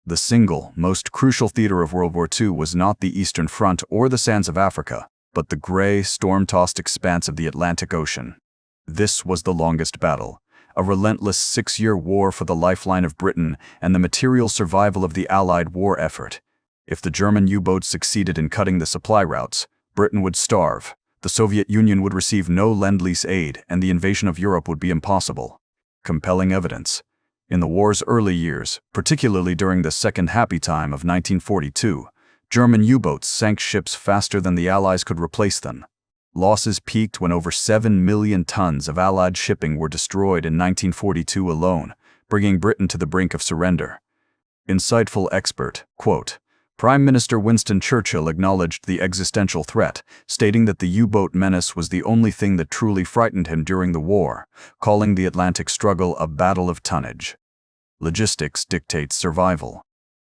The single, most crucial theater of World War II was not the Eastern Front or the sands of Africa, but the gray, storm-tossed expanse of the Atlantic Ocean. This was the longest battle, a relentless 6-year war for the lifeline of Britain and the material survival of the Allied war effort. If the German U-boats succeeded in cutting the supply routes, Britain would starve, the Soviet Union would receive no Lend-Lease aid, and the invasion of Europe would be impossible. Compelling evidence. In the war's early years, particularly during the second happy time of 1942, German U-boats sank ships faster than the Allies could replace them. Losses peaked when over 7 million tons of Allied shipping were destroyed in 1942 alone, bringing Britain to the brink of surrender. Insightful expert, quote, Prime Minister Winston Churchill acknowledged the existential threat, stating that the U-boat menace was the only thing that truly frightened him during the war, calling the Atlantic struggle a battle of tonnage. Logistics dictates survival.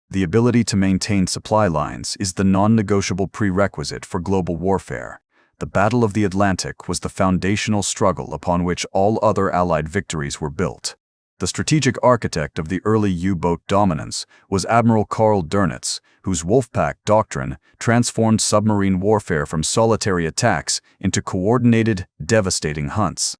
The ability to maintain supply lines is the non-negotiable prerequisite for global warfare. The Battle of the Atlantic was the foundational struggle upon which all other Allied victories were built. The strategic architect of the early U-boat dominance was Admiral Karl Dönitz, whose Wolfpack doctrine transformed submarine warfare from solitary attacks into coordinated, devastating hunts.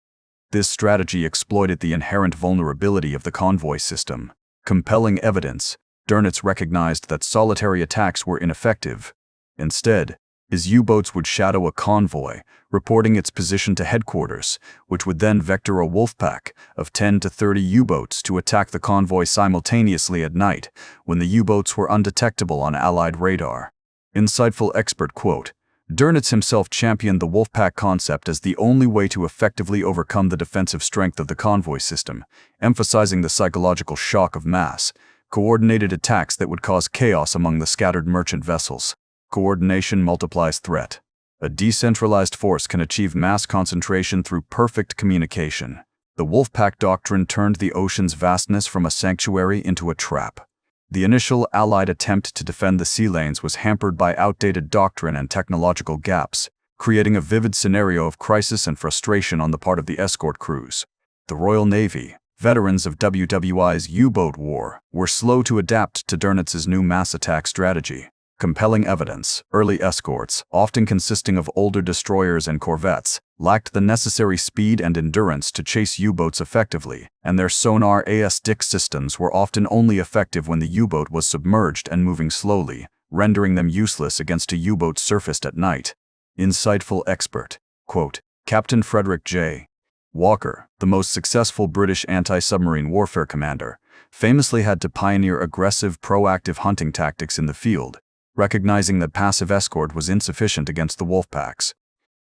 This strategy exploited the inherent vulnerability of the convoy system. Compelling evidence, Dönitz recognized that solitary attacks were ineffective. Instead, his U-boats would shadow a convoy, reporting its position to headquarters, which would then vector a Wolfpack of 10 to 30 U-boats to attack the convoy simultaneously at night, when the U-boats were undetectable on Allied radar. Insightful expert, quote, Dönitz himself championed the Wolfpack concept as the only way to effectively overcome the defensive strength of the convoy system, emphasizing the psychological shock of mass, coordinated attacks that would cause chaos among the scattered merchant vessels. Coordination multiplies threat. A decentralized force can achieve mass concentration through perfect communication. The Wolfpack doctrine turned the ocean's vastness from a sanctuary into a trap. The initial Allied attempt to defend the sea lanes was hampered by outdated doctrine and technological gaps, creating a vivid scenario of crisis and frustration on the part of the escort crews. The Royal Navy, veterans of WW2's U-boat war, were slow to adapt to Dönitz's new mass attack strategy. Compelling evidence, early escorts, often consisting of older destroyers and corvettes, lacked the necessary speed and endurance to chase U-boats effectively, and their sonar AS-DIC systems were often only effective when the U-boat was submerged and moving slowly, rendering them useless against a U-boat surfaced at night. Insightful expert, quote, Captain Frederick J. Walker, the most successful British anti-submarine warfare commander, famously had to pioneer aggressive, proactive hunting tactics in the field, recognizing that passive escort was insufficient against the Wolfpacks.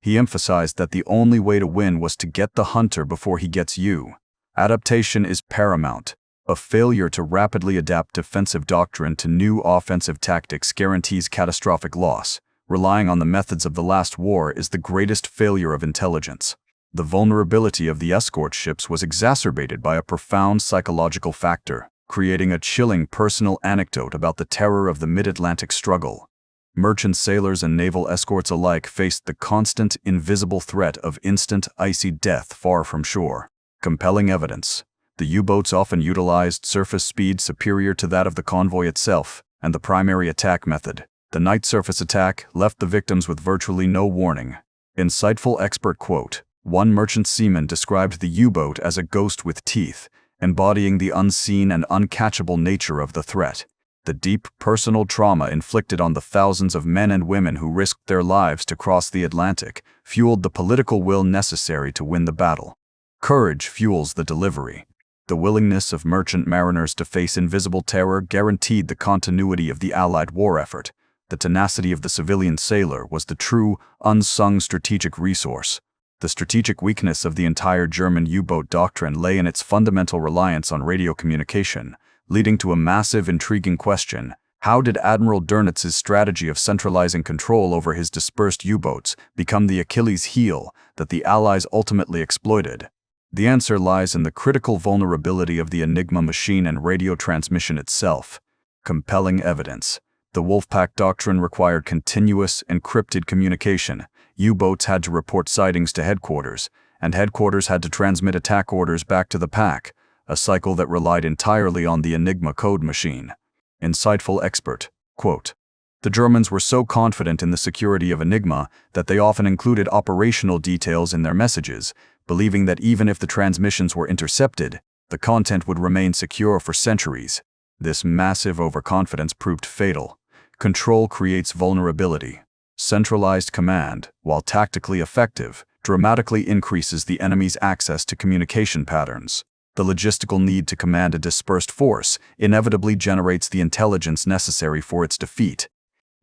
He emphasized that the only way to win was to get the hunter before he gets you. Adaptation is paramount. A failure to rapidly adapt defensive doctrine to new offensive tactics guarantees catastrophic loss. Relying on the methods of the last war is the greatest failure of intelligence. The vulnerability of the escort ships was exacerbated by a profound psychological factor, creating a chilling personal anecdote about the terror of the mid-Atlantic struggle. Merchant sailors and naval escorts alike faced the constant, invisible threat of instant, icy death far from shore. Compelling evidence. The U-boats often utilized surface speed superior to that of the convoy itself, and the primary attack method, the night surface attack, left the victims with virtually no warning. Insightful expert, quote, One merchant seaman described the U-boat as a ghost with teeth, embodying the unseen and uncatchable nature of the threat. The deep personal trauma inflicted on the thousands of men and women who risked their lives to cross the Atlantic fueled the political will necessary to win the battle. Courage fuels the delivery. The willingness of merchant mariners to face invisible terror guaranteed the continuity of the Allied war effort. The tenacity of the civilian sailor was the true, unsung strategic resource. The strategic weakness of the entire German U-boat doctrine lay in its fundamental reliance on radio communication, leading to a massive, intriguing question: how did Admiral Dönitz's strategy of centralizing control over his dispersed U-boats become the Achilles heel that the Allies ultimately exploited? The answer lies in the critical vulnerability of the Enigma machine and radio transmission itself. Compelling evidence. The Wolfpack doctrine required continuous, encrypted communication. U-boats had to report sightings to headquarters, and headquarters had to transmit attack orders back to the pack, a cycle that relied entirely on the Enigma code machine. Insightful expert, quote, "The Germans were so confident in the security of Enigma that they often included operational details in their messages, believing that even if the transmissions were intercepted, the content would remain secure for centuries. This massive overconfidence proved fatal. Control creates vulnerability. Centralized command, while tactically effective, dramatically increases the enemy's access to communication patterns. The logistical need to command a dispersed force inevitably generates the intelligence necessary for its defeat.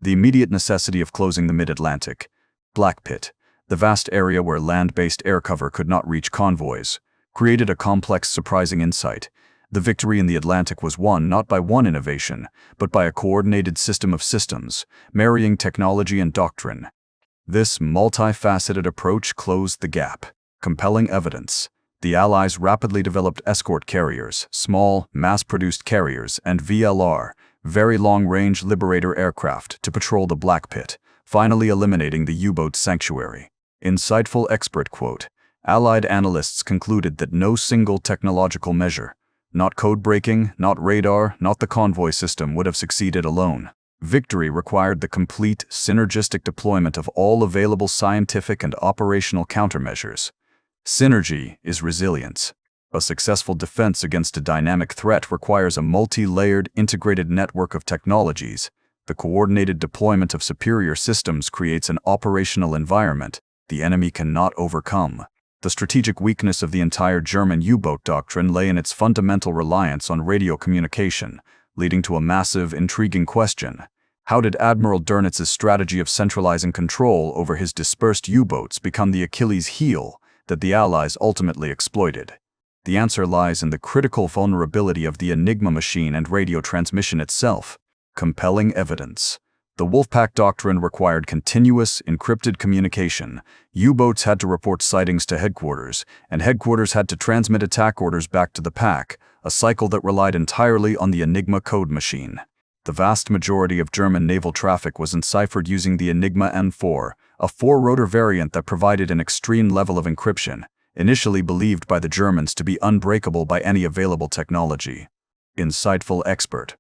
The immediate necessity of closing the mid-Atlantic, Black Pit, the vast area where land-based air cover could not reach convoys, created a complex, surprising insight. The victory in the Atlantic was won not by one innovation, but by a coordinated system of systems, marrying technology and doctrine. This multifaceted approach closed the gap. Compelling evidence. The Allies rapidly developed escort carriers, small, mass-produced carriers, and VLR, very long-range Liberator aircraft, to patrol the Black Pit, finally eliminating the U-boat sanctuary. Insightful expert, quote, "Allied analysts concluded that no single technological measure, not code-breaking, not radar, not the convoy system, would have succeeded alone. Victory required the complete, synergistic deployment of all available scientific and operational countermeasures. Synergy is resilience. A successful defense against a dynamic threat requires a multi-layered, integrated network of technologies. The coordinated deployment of superior systems creates an operational environment the enemy cannot overcome." The strategic weakness of the entire German U-boat doctrine lay in its fundamental reliance on radio communication, leading to a massive, intriguing question. How did Admiral Dönitz's strategy of centralizing control over his dispersed U-boats become the Achilles heel that the Allies ultimately exploited? The answer lies in the critical vulnerability of the Enigma machine and radio transmission itself. Compelling evidence. The Wolfpack doctrine required continuous, encrypted communication. U-boats had to report sightings to headquarters, and headquarters had to transmit attack orders back to the pack, a cycle that relied entirely on the Enigma code machine. The vast majority of German naval traffic was enciphered using the Enigma M4, a four-rotor variant that provided an extreme level of encryption, initially believed by the Germans to be unbreakable by any available technology. Insightful expert,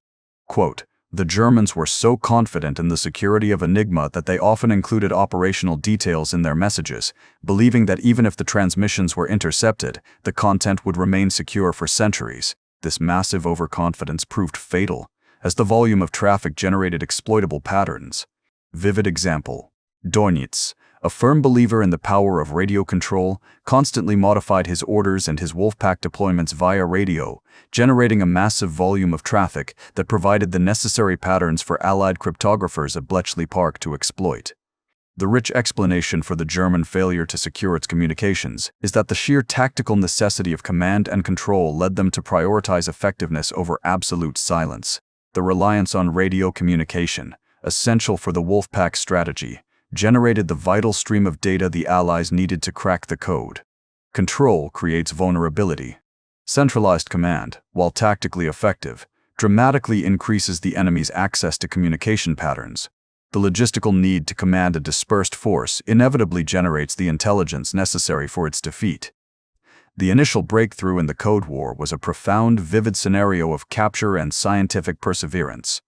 quote, "The Germans were so confident in the security of Enigma that they often included operational details in their messages, believing that even if the transmissions were intercepted, the content would remain secure for centuries. This massive overconfidence proved fatal, as the volume of traffic generated exploitable patterns." Vivid example. Dönitz, a firm believer in the power of radio control, constantly modified his orders and his Wolfpack deployments via radio, generating a massive volume of traffic that provided the necessary patterns for Allied cryptographers at Bletchley Park to exploit. The rich explanation for the German failure to secure its communications is that the sheer tactical necessity of command and control led them to prioritize effectiveness over absolute silence. The reliance on radio communication, essential for the Wolfpack strategy, generated the vital stream of data the Allies needed to crack the code. Control creates vulnerability. Centralized command, while tactically effective, dramatically increases the enemy's access to communication patterns. The logistical need to command a dispersed force inevitably generates the intelligence necessary for its defeat. The initial breakthrough in the Code War was a profound, vivid scenario of capture and scientific perseverance.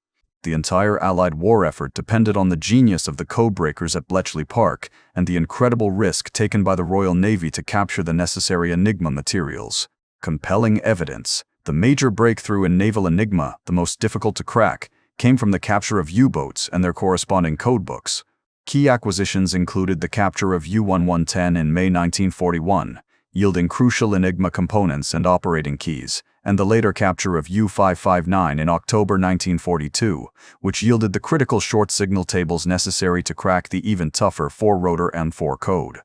The entire Allied war effort depended on the genius of the Codebreakers at Bletchley Park and the incredible risk taken by the Royal Navy to capture the necessary Enigma materials. Compelling evidence. The major breakthrough in naval Enigma, the most difficult to crack, came from the capture of U-boats and their corresponding codebooks. Key acquisitions included the capture of U-1110 in May 1941, yielding crucial Enigma components and operating keys, and the later capture of U-559 in October 1942, which yielded the critical short signal tables necessary to crack the even tougher four-rotor M4 code.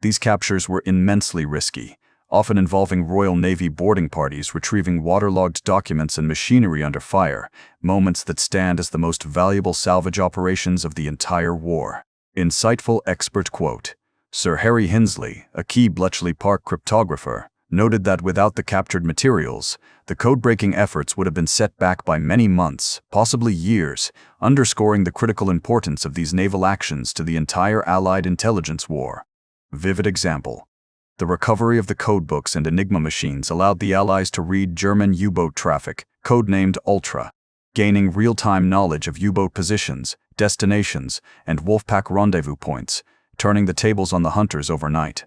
These captures were immensely risky, often involving Royal Navy boarding parties retrieving waterlogged documents and machinery under fire, moments that stand as the most valuable salvage operations of the entire war. Insightful expert quote. Sir Harry Hinsley, a key Bletchley Park cryptographer, noted that without the captured materials, the code-breaking efforts would have been set back by many months, possibly years, underscoring the critical importance of these naval actions to the entire Allied intelligence war. Vivid example. The recovery of the codebooks and Enigma machines allowed the Allies to read German U-boat traffic, codenamed Ultra. gaining real-time knowledge of U-boat positions, destinations, and Wolfpack rendezvous points, turning the tables on the hunters overnight.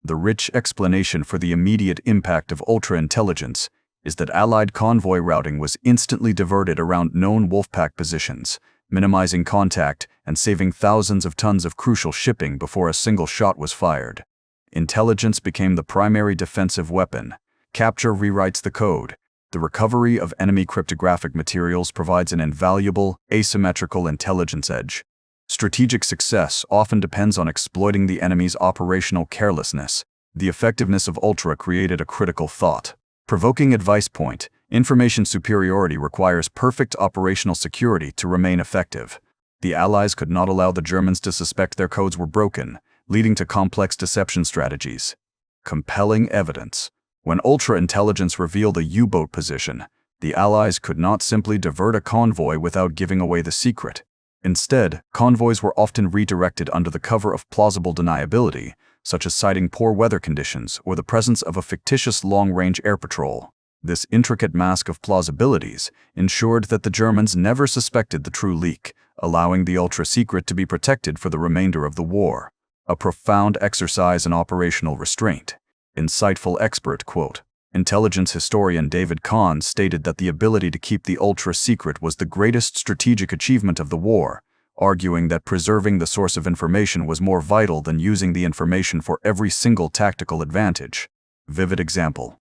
The rich explanation for the immediate impact of ultra-intelligence is that Allied convoy routing was instantly diverted around known Wolfpack positions, minimizing contact and saving thousands of tons of crucial shipping before a single shot was fired. Intelligence became the primary defensive weapon. Capture rewrites the code. The recovery of enemy cryptographic materials provides an invaluable, asymmetrical intelligence edge. Strategic success often depends on exploiting the enemy's operational carelessness. The effectiveness of Ultra created a critical thought-provoking advice point. Information superiority requires perfect operational security to remain effective. The Allies could not allow the Germans to suspect their codes were broken, leading to complex deception strategies. Compelling evidence. When ultra-intelligence revealed a U-boat position, the Allies could not simply divert a convoy without giving away the secret. Instead, convoys were often redirected under the cover of plausible deniability, such as citing poor weather conditions or the presence of a fictitious long-range air patrol. This intricate mask of plausibilities ensured that the Germans never suspected the true leak, allowing the ultra-secret to be protected for the remainder of the war. A profound exercise in operational restraint. Insightful expert quote. Intelligence historian David Kahn stated that the ability to keep the ultra-secret was the greatest strategic achievement of the war, arguing that preserving the source of information was more vital than using the information for every single tactical advantage. Vivid example.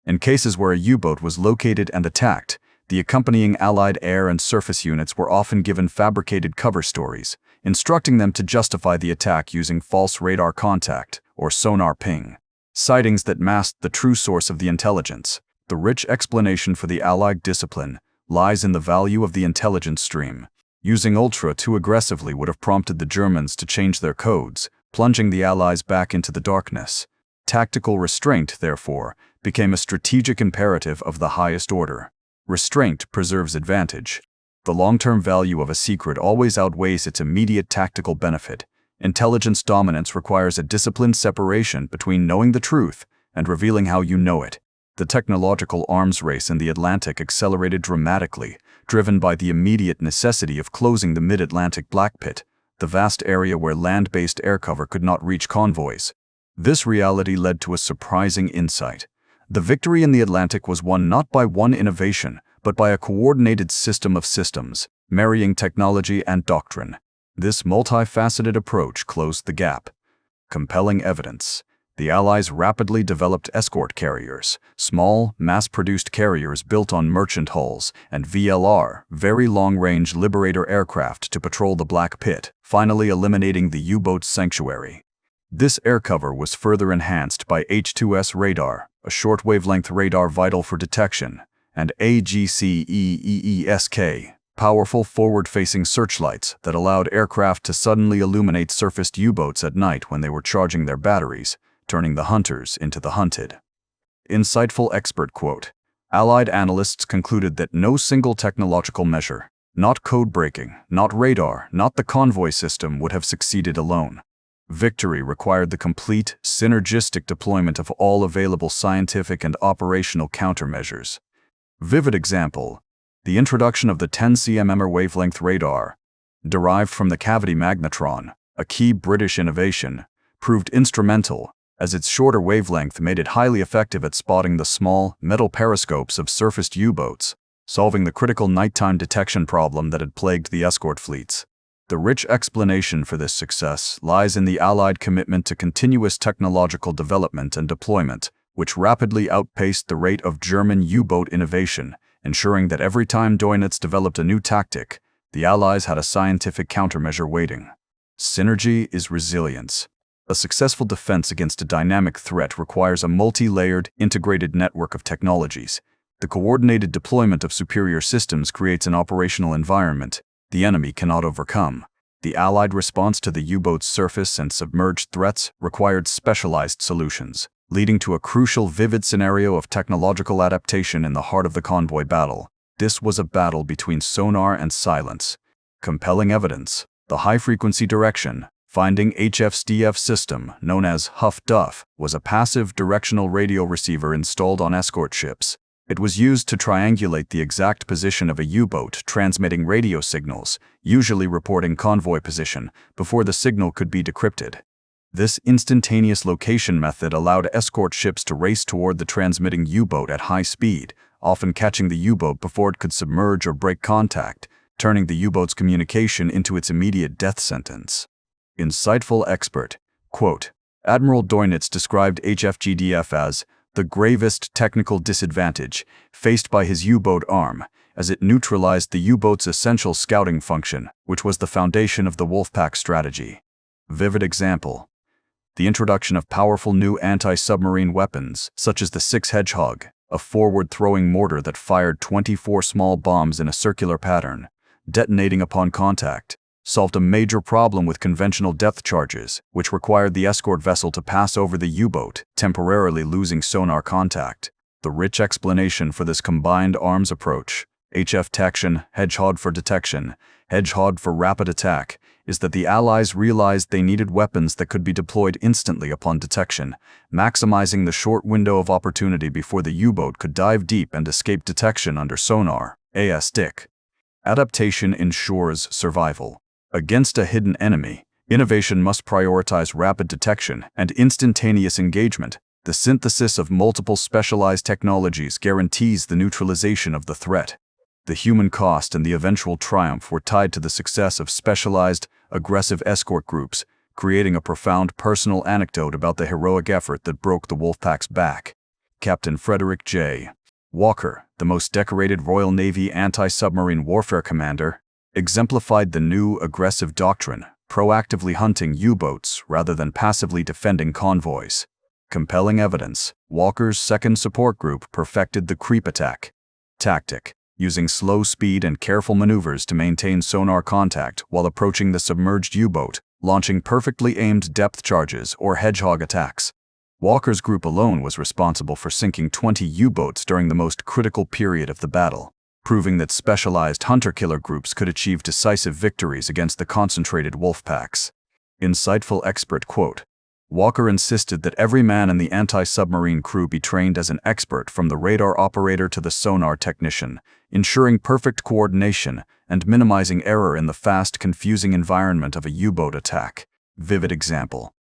In cases where a U-boat was located and attacked, the accompanying Allied air and surface units were often given fabricated cover stories, instructing them to justify the attack using false radar contact or sonar ping. Sightings that masked the true source of the intelligence. The rich explanation for the Allied discipline lies in the value of the intelligence stream. Using Ultra too aggressively would have prompted the Germans to change their codes, plunging the Allies back into the darkness. Tactical restraint, therefore, became a strategic imperative of the highest order. Restraint preserves advantage. The long-term value of a secret always outweighs its immediate tactical benefit. Intelligence dominance requires a disciplined separation between knowing the truth and revealing how you know it. The technological arms race in the Atlantic accelerated dramatically, driven by the immediate necessity of closing the mid-Atlantic black pit, the vast area where land-based air cover could not reach convoys. This reality led to a surprising insight. The victory in the Atlantic was won not by one innovation, but by a coordinated system of systems, marrying technology and doctrine. This multifaceted approach closed the gap. Compelling evidence. The Allies rapidly developed escort carriers, small, mass-produced carriers built on merchant hulls, and VLR, very long-range Liberator aircraft to patrol the Black Pit, finally eliminating the U-boat's sanctuary. This air cover was further enhanced by H2S radar, a short-wavelength radar vital for detection, and AGCEESK, powerful forward-facing searchlights that allowed aircraft to suddenly illuminate surfaced U-boats at night when they were charging their batteries, turning the hunters into the hunted. Insightful expert quote. Allied analysts concluded that no single technological measure, not code breaking, not radar, not the convoy system, would have succeeded alone. Victory required the complete, synergistic deployment of all available scientific and operational countermeasures. Vivid example. The introduction of the 10 cm wavelength radar, derived from the cavity magnetron, a key British innovation, proved instrumental, as its shorter wavelength made it highly effective at spotting the small, metal periscopes of surfaced U-boats, solving the critical nighttime detection problem that had plagued the escort fleets. The rich explanation for this success lies in the Allied commitment to continuous technological development and deployment, which rapidly outpaced the rate of German U-boat innovation, ensuring that every time Dönitz developed a new tactic, the Allies had a scientific countermeasure waiting. Synergy is resilience. A successful defense against a dynamic threat requires a multi-layered, integrated network of technologies. The coordinated deployment of superior systems creates an operational environment the enemy cannot overcome. The Allied response to the U-boat's surface and submerged threats required specialized solutions, leading to a crucial vivid scenario of technological adaptation in the heart of the convoy battle. This was a battle between sonar and silence. Compelling evidence. The high-frequency direction, finding HFSDF system, known as Huff Duff, was a passive directional radio receiver installed on escort ships. It was used to triangulate the exact position of a U-boat transmitting radio signals, usually reporting convoy position, before the signal could be decrypted. This instantaneous location method allowed escort ships to race toward the transmitting U-boat at high speed, often catching the U-boat before it could submerge or break contact, turning the U-boat's communication into its immediate death sentence. Insightful expert, quote, Admiral Dönitz described HFGDF as the gravest technical disadvantage faced by his U-boat arm, as it neutralized the U-boat's essential scouting function, which was the foundation of the Wolfpack strategy. Vivid example: the introduction of powerful new anti-submarine weapons, such as the 6 Hedgehog, a forward-throwing mortar that fired 24 small bombs in a circular pattern, detonating upon contact, solved a major problem with conventional depth charges, which required the escort vessel to pass over the U-boat, temporarily losing sonar contact. The rich explanation for this combined arms approach, HF-tection, Hedgehog for detection, Hedgehog for rapid attack, is that the Allies realized they needed weapons that could be deployed instantly upon detection, maximizing the short window of opportunity before the U-boat could dive deep and escape detection under sonar. ASDIC. Adaptation ensures survival. Against a hidden enemy, innovation must prioritize rapid detection and instantaneous engagement. The synthesis of multiple specialized technologies guarantees the neutralization of the threat. The human cost and the eventual triumph were tied to the success of specialized, aggressive escort groups, creating a profound personal anecdote about the heroic effort that broke the Wolfpack's back. Captain Frederick J. Walker, the most decorated Royal Navy anti-submarine warfare commander, exemplified the new aggressive doctrine, proactively hunting U-boats rather than passively defending convoys. Compelling evidence: Walker's second support group perfected the creep attack tactic, using slow speed and careful maneuvers to maintain sonar contact while approaching the submerged U-boat, launching perfectly aimed depth charges or hedgehog attacks. Walker's group alone was responsible for sinking 20 U-boats during the most critical period of the battle, proving that specialized hunter-killer groups could achieve decisive victories against the concentrated Wolfpacks. Insightful expert quote, Walker insisted that every man in the anti-submarine crew be trained as an expert from the radar operator to the sonar technician, ensuring perfect coordination and minimizing error in the fast, confusing environment of a U-boat attack. Vivid example: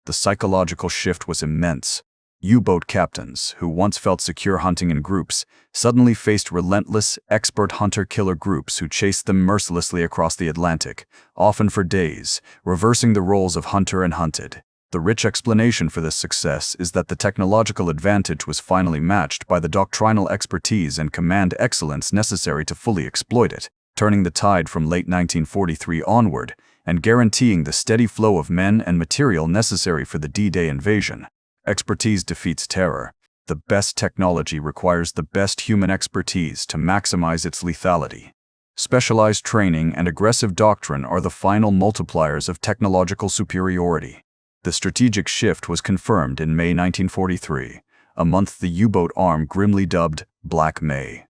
the psychological shift was immense. U-boat captains, who once felt secure hunting in groups, suddenly faced relentless, expert hunter-killer groups who chased them mercilessly across the Atlantic, often for days, reversing the roles of hunter and hunted. The rich explanation for this success is that the technological advantage was finally matched by the doctrinal expertise and command excellence necessary to fully exploit it, turning the tide from late 1943 onward and guaranteeing the steady flow of men and material necessary for the D-Day invasion. Expertise defeats terror. The best technology requires the best human expertise to maximize its lethality. Specialized training and aggressive doctrine are the final multipliers of technological superiority. The strategic shift was confirmed in May 1943, a month the U-boat arm grimly dubbed Black May.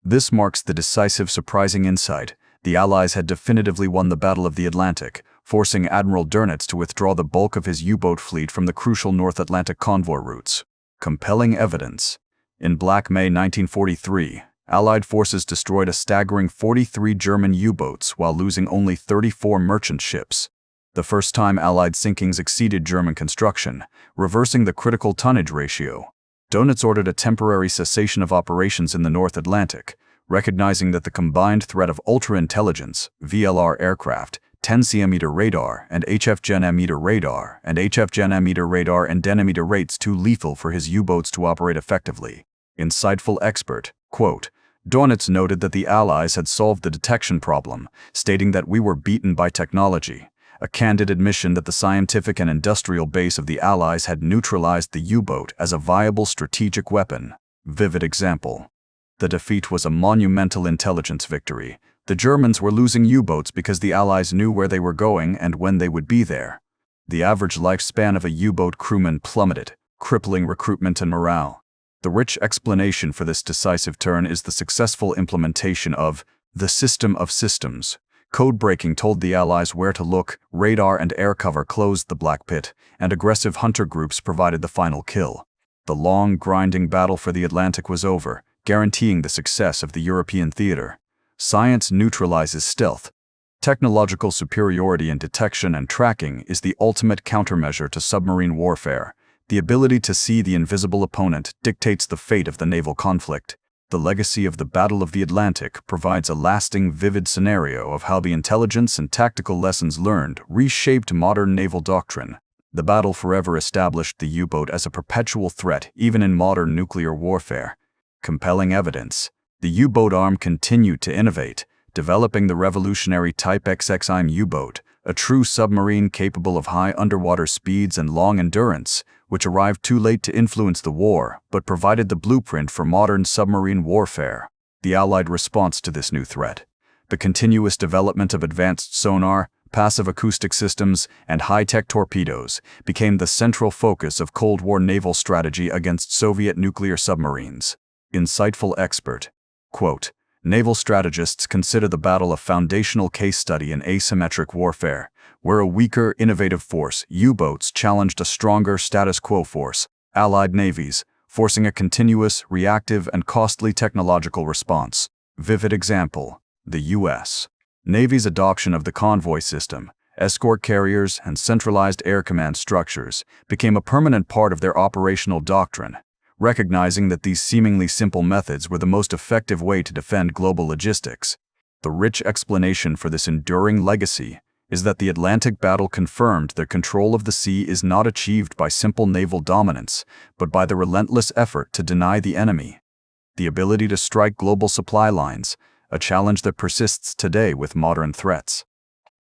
This marks the decisive, surprising insight: the Allies had definitively won the Battle of the Atlantic, forcing Admiral Dönitz to withdraw the bulk of his U-boat fleet from the crucial North Atlantic convoy routes. Compelling evidence: in Black May 1943, Allied forces destroyed a staggering 43 German U-boats while losing only 34 merchant ships. The first time Allied sinkings exceeded German construction, reversing the critical tonnage ratio. Dönitz ordered a temporary cessation of operations in the North Atlantic, recognizing that the combined threat of ultra-intelligence, VLR aircraft, 10 cm radar and HF-Gen M-meter radar and HF-Gen M-meter radar and denimeter rates too lethal for his U-boats to operate effectively. Insightful expert, quote, Dönitz noted that the Allies had solved the detection problem, stating that we were beaten by technology, a candid admission that the scientific and industrial base of the Allies had neutralized the U-boat as a viable strategic weapon. Vivid example: the defeat was a monumental intelligence victory. The Germans were losing U-boats because the Allies knew where they were going and when they would be there. The average lifespan of a U-boat crewman plummeted, crippling recruitment and morale. The rich explanation for this decisive turn is the successful implementation of the system of systems. Codebreaking told the Allies where to look, radar and air cover closed the black pit, and aggressive hunter groups provided the final kill. The long, grinding battle for the Atlantic was over, guaranteeing the success of the European theater. Science neutralizes stealth. Technological superiority in detection and tracking is the ultimate countermeasure to submarine warfare. The ability to see the invisible opponent dictates the fate of the naval conflict. The legacy of the Battle of the Atlantic provides a lasting, vivid scenario of how the intelligence and tactical lessons learned reshaped modern naval doctrine. The battle forever established the U-boat as a perpetual threat, even in modern nuclear warfare. Compelling evidence. The U-boat arm continued to innovate, developing the revolutionary Type XXIM U-boat, a true submarine capable of high underwater speeds and long endurance, which arrived too late to influence the war, but provided the blueprint for modern submarine warfare. The Allied response to this new threat. The continuous development of advanced sonar, passive acoustic systems, and high-tech torpedoes became the central focus of Cold War naval strategy against Soviet nuclear submarines. Insightful expert. Quote, "Naval strategists consider the battle a foundational case study in asymmetric warfare, where a weaker, innovative force, U-boats, challenged a stronger status quo force, Allied navies, forcing a continuous, reactive, and costly technological response. Vivid example, the U.S. Navy's adoption of the convoy system, escort carriers, and centralized air command structures became a permanent part of their operational doctrine, recognizing that these seemingly simple methods were the most effective way to defend global logistics. The rich explanation for this enduring legacy is that the Atlantic battle confirmed that control of the sea is not achieved by simple naval dominance, but by the relentless effort to deny the enemy. The ability to strike global supply lines, a challenge that persists today with modern threats.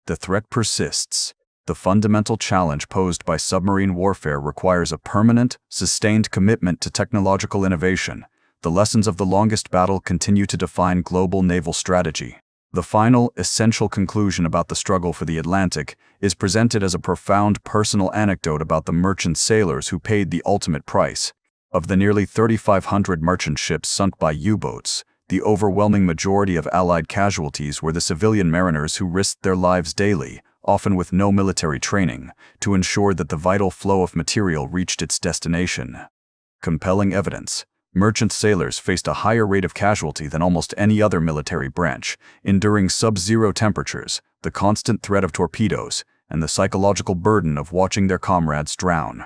The threat persists. The fundamental challenge posed by submarine warfare requires a permanent, sustained commitment to technological innovation. The lessons of the longest battle continue to define global naval strategy. The final, essential conclusion about the struggle for the Atlantic is presented as a profound personal anecdote about the merchant sailors who paid the ultimate price. Of the nearly 3,500 merchant ships sunk by U-boats, the overwhelming majority of Allied casualties were the civilian mariners who risked their lives daily, often with no military training, to ensure that the vital flow of material reached its destination. Compelling evidence. Merchant sailors faced a higher rate of casualty than almost any other military branch, enduring sub-zero temperatures, the constant threat of torpedoes, and the psychological burden of watching their comrades drown.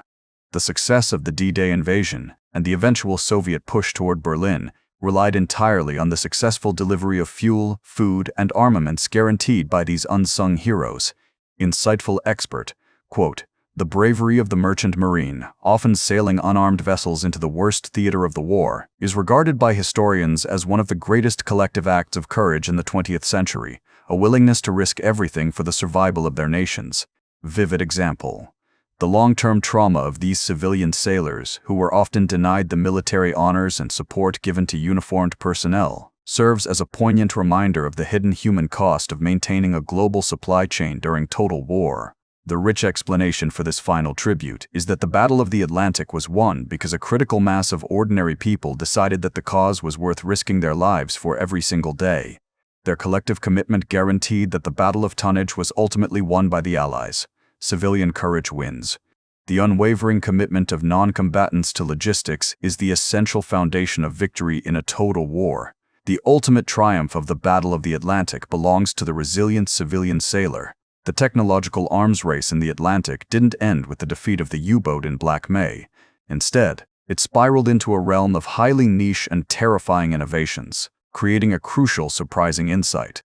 The success of the D-Day invasion and the eventual Soviet push toward Berlin relied entirely on the successful delivery of fuel, food, and armaments guaranteed by these unsung heroes. Insightful expert. Quote, "The bravery of the merchant marine, often sailing unarmed vessels into the worst theater of the war, is regarded by historians as one of the greatest collective acts of courage in the 20th century, a willingness to risk everything for the survival of their nations." Vivid example. The long-term trauma of these civilian sailors, who were often denied the military honors and support given to uniformed personnel, serves as a poignant reminder of the hidden human cost of maintaining a global supply chain during total war. The rich explanation for this final tribute is that the Battle of the Atlantic was won because a critical mass of ordinary people decided that the cause was worth risking their lives for every single day. Their collective commitment guaranteed that the Battle of Tonnage was ultimately won by the Allies. Civilian courage wins. The unwavering commitment of non-combatants to logistics is the essential foundation of victory in a total war. The ultimate triumph of the Battle of the Atlantic belongs to the resilient civilian sailor. The technological arms race in the Atlantic didn't end with the defeat of the U-boat in Black May. Instead, it spiraled into a realm of highly niche and terrifying innovations, creating a crucial, surprising insight.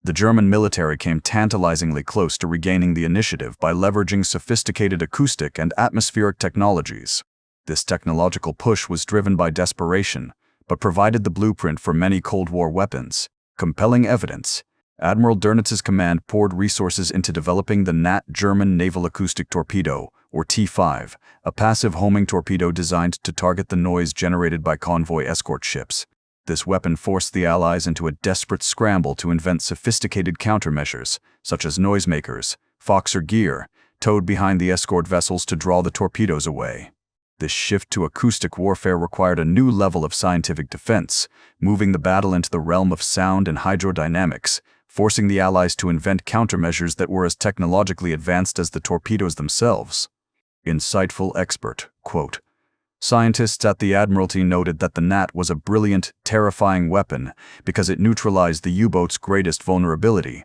The German military came tantalizingly close to regaining the initiative by leveraging sophisticated acoustic and atmospheric technologies. This technological push was driven by desperation, but provided the blueprint for many Cold War weapons. Compelling evidence. Admiral Dönitz's command poured resources into developing the NAT German Naval Acoustic Torpedo, or T5, a passive homing torpedo designed to target the noise generated by convoy escort ships. This weapon forced the Allies into a desperate scramble to invent sophisticated countermeasures, such as noisemakers, Foxer gear, towed behind the escort vessels to draw the torpedoes away. This shift to acoustic warfare required a new level of scientific defense, moving the battle into the realm of sound and hydrodynamics, forcing the Allies to invent countermeasures that were as technologically advanced as the torpedoes themselves. Insightful expert. Quote, Scientists at the Admiralty noted that the Gnat was a brilliant, terrifying weapon because it neutralized the U-boat's greatest vulnerability,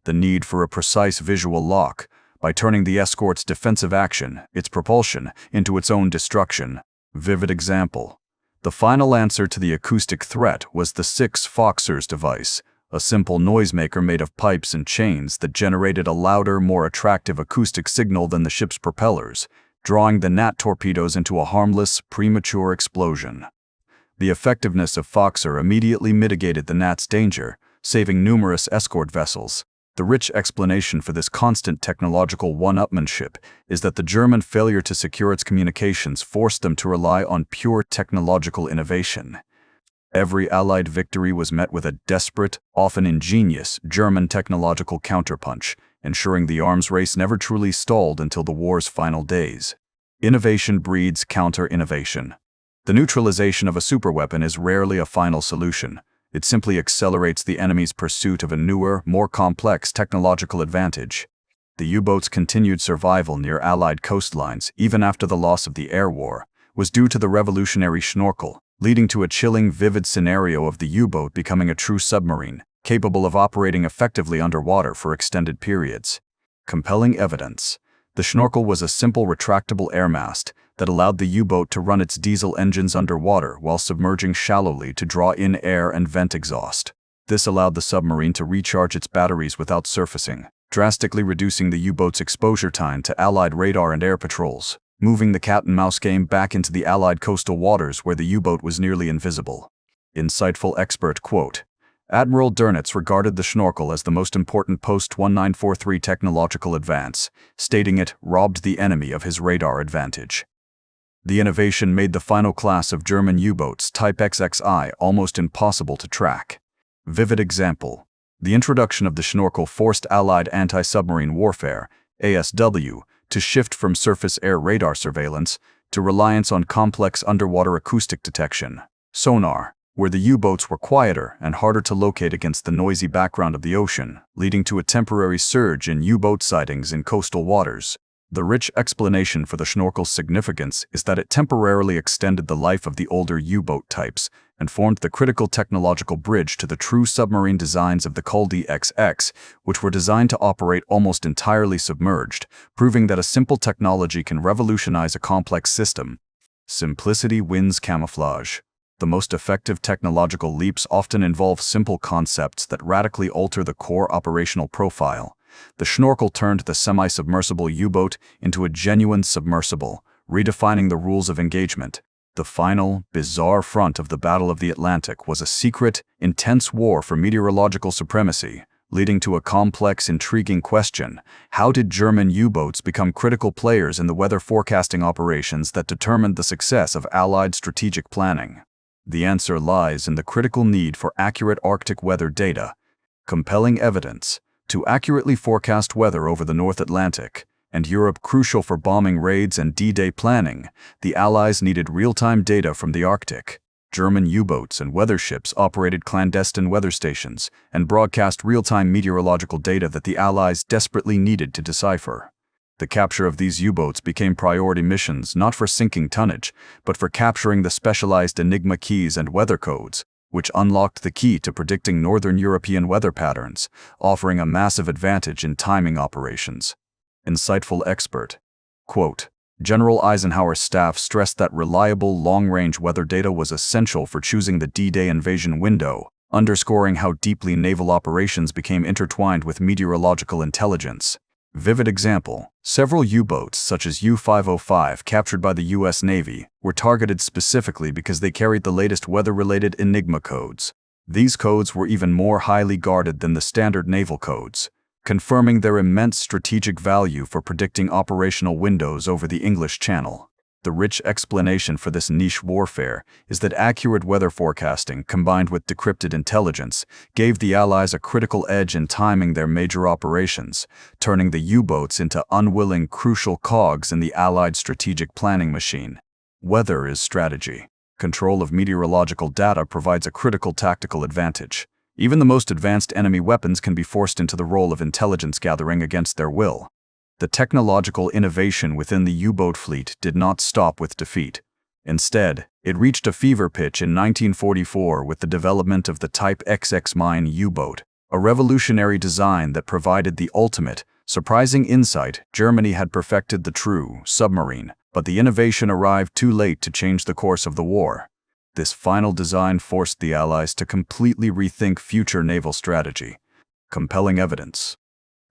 the need for a precise visual lock, by turning the escort's defensive action, its propulsion, into its own destruction. Vivid example. The final answer to the acoustic threat was the 6 Foxers device, a simple noisemaker made of pipes and chains that generated a louder, more attractive acoustic signal than the ship's propellers, drawing the Gnat torpedoes into a harmless, premature explosion. The effectiveness of Foxer immediately mitigated the Gnat's danger, saving numerous escort vessels. The rich explanation for this constant technological one-upmanship is that the German failure to secure its communications forced them to rely on pure technological innovation. Every Allied victory was met with a desperate, often ingenious, German technological counterpunch, ensuring the arms race never truly stalled until the war's final days. Innovation breeds counter-innovation. The neutralization of a superweapon is rarely a final solution. It simply accelerates the enemy's pursuit of a newer, more complex technological advantage. The U-boat's continued survival near Allied coastlines, even after the loss of the air war, was due to the revolutionary schnorkel, leading to a chilling, vivid scenario of the U-boat becoming a true submarine, capable of operating effectively underwater for extended periods. Compelling evidence. The schnorkel was a simple retractable air mast that allowed the U-boat to run its diesel engines underwater while submerging shallowly to draw in air and vent exhaust. This allowed the submarine to recharge its batteries without surfacing, drastically reducing the U-boat's exposure time to Allied radar and air patrols, moving the cat-and-mouse game back into the Allied coastal waters where the U-boat was nearly invisible. Insightful expert quote. Admiral Dönitz regarded the schnorkel as the most important post-1943 technological advance, stating it robbed the enemy of his radar advantage. The innovation made the final class of German U-boats Type XXI almost impossible to track. Vivid example. The introduction of the schnorkel forced Allied anti-submarine warfare, ASW, to shift from surface air radar surveillance to reliance on complex underwater acoustic detection, sonar, where the U-boats were quieter and harder to locate against the noisy background of the ocean, leading to a temporary surge in U-boat sightings in coastal waters. The rich explanation for the schnorkel's significance is that it temporarily extended the life of the older U-boat types and formed the critical technological bridge to the true submarine designs of the Codebreakers XX, which were designed to operate almost entirely submerged, proving that a simple technology can revolutionize a complex system. Simplicity wins camouflage. The most effective technological leaps often involve simple concepts that radically alter the core operational profile. The schnorkel turned the semi-submersible U-boat into a genuine submersible, redefining the rules of engagement. The final, bizarre front of the Battle of the Atlantic was a secret, intense war for meteorological supremacy, leading to a complex, intriguing question: how did German U-boats become critical players in the weather forecasting operations that determined the success of Allied strategic planning? The answer lies in the critical need for accurate Arctic weather data. Compelling evidence. To accurately forecast weather over the North Atlantic, and Europe crucial for bombing raids and D-Day planning, the Allies needed real-time data from the Arctic. German U-boats and weather ships operated clandestine weather stations and broadcast real-time meteorological data that the Allies desperately needed to decipher. The capture of these U-boats became priority missions not for sinking tonnage, but for capturing the specialized Enigma keys and weather codes, which unlocked the key to predicting Northern European weather patterns, offering a massive advantage in timing operations. Insightful expert. Quote, General Eisenhower's staff stressed that reliable long-range weather data was essential for choosing the D-Day invasion window, underscoring how deeply naval operations became intertwined with meteorological intelligence. Vivid example. Several U-boats, such as U-505 captured by the U.S. Navy, were targeted specifically because they carried the latest weather-related Enigma codes. These codes were even more highly guarded than the standard naval codes, confirming their immense strategic value for predicting operational windows over the English Channel. The rich explanation for this niche warfare is that accurate weather forecasting, combined with decrypted intelligence, gave the Allies a critical edge in timing their major operations, turning the U-boats into unwilling, crucial cogs in the Allied strategic planning machine. Weather is strategy. Control of meteorological data provides a critical tactical advantage. Even the most advanced enemy weapons can be forced into the role of intelligence gathering against their will. The technological innovation within the U-boat fleet did not stop with defeat. Instead, it reached a fever pitch in 1944 with the development of the Type XX mine U-boat, a revolutionary design that provided the ultimate, surprising insight. Germany had perfected the true submarine, but the innovation arrived too late to change the course of the war. This final design forced the Allies to completely rethink future naval strategy. Compelling evidence.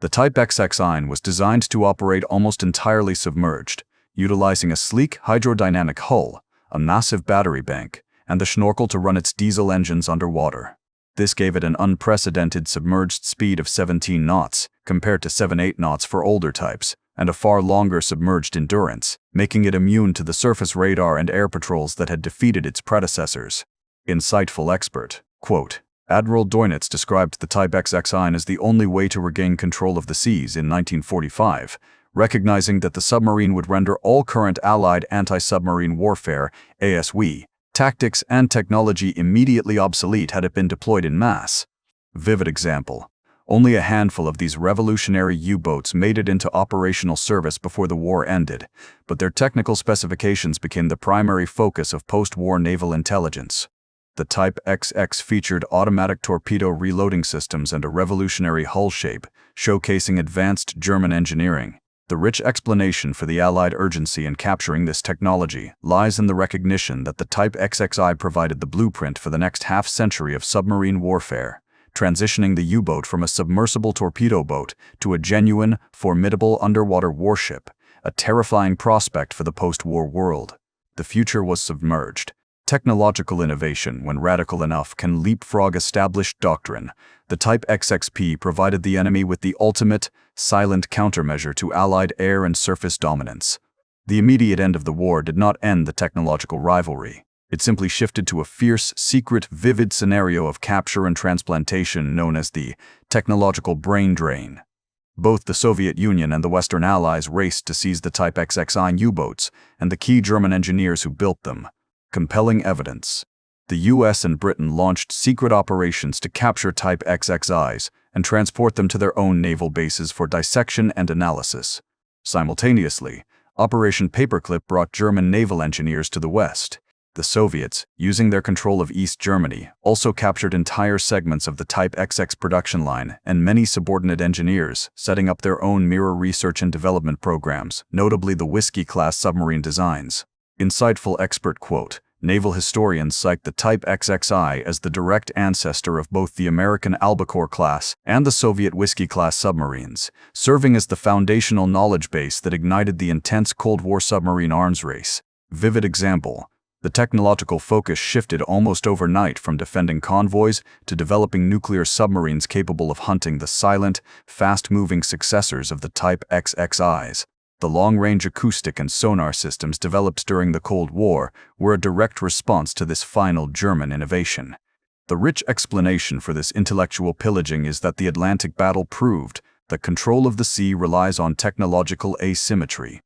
The Type XX was designed to operate almost entirely submerged, utilizing a sleek hydrodynamic hull, a massive battery bank, and the schnorkel to run its diesel engines underwater. This gave it an unprecedented submerged speed of 17 knots, compared to 7-8 knots for older types, and a far longer submerged endurance, making it immune to the surface radar and air patrols that had defeated its predecessors. Insightful expert, quote, Admiral Dönitz described the Type XX as the only way to regain control of the seas in 1945, recognizing that the submarine would render all current Allied anti-submarine warfare, ASW, tactics and technology immediately obsolete had it been deployed in mass. Vivid example. Only a handful of these revolutionary U-boats made it into operational service before the war ended, but their technical specifications became the primary focus of post-war naval intelligence. The Type XX featured automatic torpedo reloading systems and a revolutionary hull shape, showcasing advanced German engineering. The rich explanation for the Allied urgency in capturing this technology lies in the recognition that the Type XX provided the blueprint for the next half-century of submarine warfare, transitioning the U-boat from a submersible torpedo boat to a genuine, formidable underwater warship, a terrifying prospect for the post-war world. The future was submerged. Technological innovation, when radical enough, can leapfrog established doctrine. The Type XXP provided the enemy with the ultimate, silent countermeasure to Allied air and surface dominance. The immediate end of the war did not end the technological rivalry. It simply shifted to a fierce, secret, vivid scenario of capture and transplantation known as the technological brain drain. Both the Soviet Union and the Western Allies raced to seize the Type XX U-boats and the key German engineers who built them. Compelling evidence. The US and Britain launched secret operations to capture Type XXIs and transport them to their own naval bases for dissection and analysis. Simultaneously, Operation Paperclip brought German naval engineers to the West. The Soviets, using their control of East Germany, also captured entire segments of the Type XX production line and many subordinate engineers, setting up their own mirror research and development programs, notably the Whiskey-class submarine designs. Insightful expert quote, naval historians cite the Type XXI as the direct ancestor of both the American Albacore class and the Soviet Whiskey-class submarines, serving as the foundational knowledge base that ignited the intense Cold War submarine arms race. Vivid example. The technological focus shifted almost overnight from defending convoys to developing nuclear submarines capable of hunting the silent, fast-moving successors of the Type XXIs. The long-range acoustic and sonar systems developed during the Cold War were a direct response to this final German innovation. The rich explanation for this intellectual pillaging is that the Atlantic battle proved that control of the sea relies on technological asymmetry.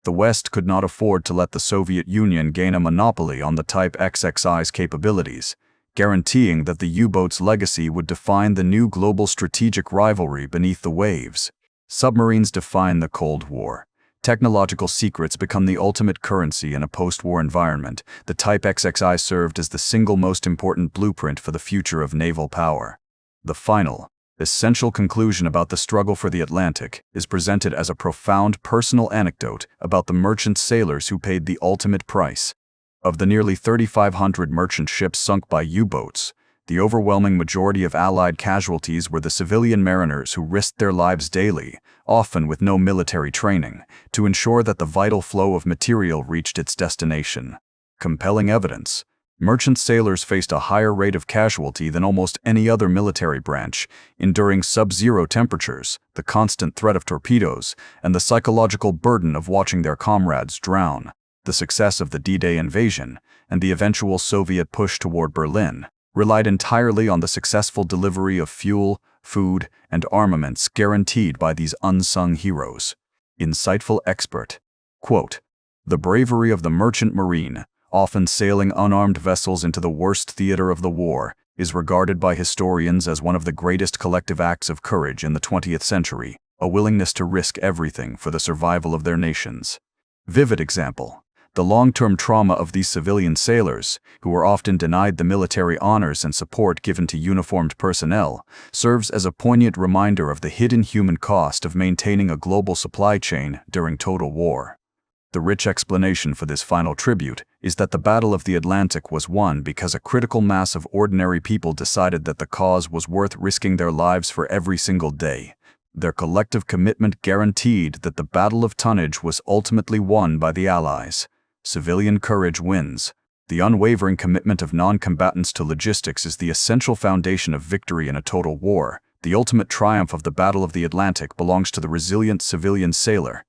The West could not afford to let the Soviet Union gain a monopoly on the Type XXI's capabilities, guaranteeing that the U-boat's legacy would define the new global strategic rivalry beneath the waves. Submarines define the Cold War. Technological secrets become the ultimate currency in a post-war environment. The Type XXI served as the single most important blueprint for the future of naval power. The final, essential conclusion about the struggle for the Atlantic is presented as a profound personal anecdote about the merchant sailors who paid the ultimate price. Of the nearly 3,500 merchant ships sunk by U-boats, the overwhelming majority of Allied casualties were the civilian mariners who risked their lives daily, often with no military training, to ensure that the vital flow of material reached its destination. Compelling evidence. Merchant sailors faced a higher rate of casualty than almost any other military branch, enduring sub-zero temperatures, the constant threat of torpedoes, and the psychological burden of watching their comrades drown. The success of the D-Day invasion, and the eventual Soviet push toward Berlin, relied entirely on the successful delivery of fuel, food, and armaments guaranteed by these unsung heroes. Insightful expert. Quote, the bravery of the merchant marine, often sailing unarmed vessels into the worst theater of the war, is regarded by historians as one of the greatest collective acts of courage in the 20th century, a willingness to risk everything for the survival of their nations. Vivid example. The long-term trauma of these civilian sailors, who were often denied the military honors and support given to uniformed personnel, serves as a poignant reminder of the hidden human cost of maintaining a global supply chain during total war. The rich explanation for this final tribute is that the Battle of the Atlantic was won because a critical mass of ordinary people decided that the cause was worth risking their lives for every single day. Their collective commitment guaranteed that the Battle of Tonnage was ultimately won by the Allies. Civilian courage wins. The unwavering commitment of non-combatants to logistics is the essential foundation of victory in a total war. The ultimate triumph of the Battle of the Atlantic belongs to the resilient civilian sailor,